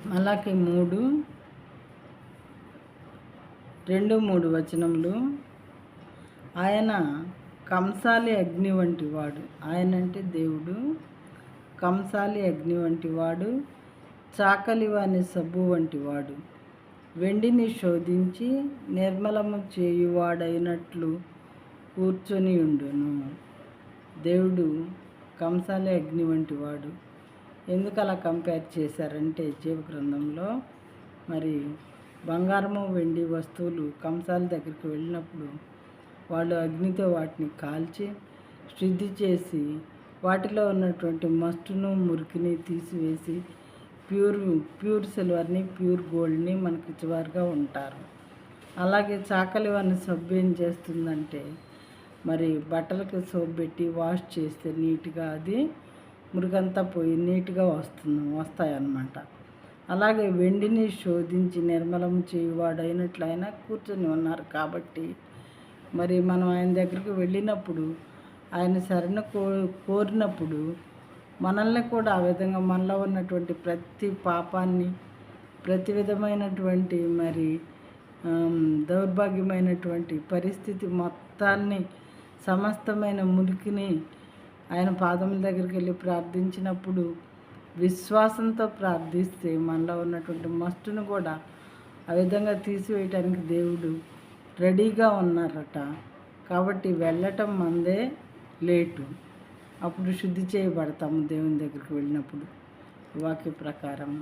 మలాకి 2:3 వచనములు. ఆయన కంసాలి అగ్ని వంటి వాడు. ఆయన అంటే దేవుడు. కంసాలి అగ్ని వంటి వాడు, చాకలివాని సబ్బు వంటి వాడు, వెండిని శోధించి నిర్మలము చేయువాడైనట్లు కూర్చొని ఉండును. దేవుడు కంసాలి అగ్ని వంటి వాడు. ఎందుకు అలా కంపేర్ చేశారంటే జీవగ్రంథంలో మరి బంగారము వెండి వస్తువులు కంసాల దగ్గరికి వెళ్ళినప్పుడు వాళ్ళు అగ్నితో వాటిని కాల్చి శుద్ధి చేసి వాటిలో ఉన్నటువంటి మస్టును మురికిని తీసివేసి ప్యూర్ సిల్వర్ని ప్యూర్ గోల్డ్ని మనకి ఇచ్చేవారుగా ఉంటారు. అలాగే చాకలివాని సబ్బు ఏం చేస్తుందంటే మరి బట్టలకి సోప్ పెట్టి వాష్ చేస్తే నీట్గా అది మురికంతా పోయి నీట్గా వస్తాయన్నమాట. అలాగే వెండిని శోధించి నిర్మలం చేయువాడైనట్లు ఆయన కూర్చొని ఉన్నారు. కాబట్టి మరి మనం ఆయన దగ్గరికి వెళ్ళినప్పుడు ఆయన శరణు కోరినప్పుడు మనల్ని కూడా ఆ విధంగా మనలో ఉన్నటువంటి ప్రతి పాపాన్ని, ప్రతి విధమైనటువంటి మరి దౌర్భాగ్యమైనటువంటి పరిస్థితి మొత్తాన్ని, సమస్తమైన మురికిని ఆయన పాదముల దగ్గరికి వెళ్ళి ప్రార్థించినప్పుడు విశ్వాసంతో ప్రార్థిస్తే మనలో ఉన్నటువంటి మస్టును కూడా ఆ విధంగా తీసివేయటానికి దేవుడు రెడీగా ఉన్నారట. కాబట్టి వెళ్ళటం మందే లేటు. అప్పుడు శుద్ధి చేయబడతాము దేవుని దగ్గరికి వెళ్ళినప్పుడు వాక్య ప్రకారం.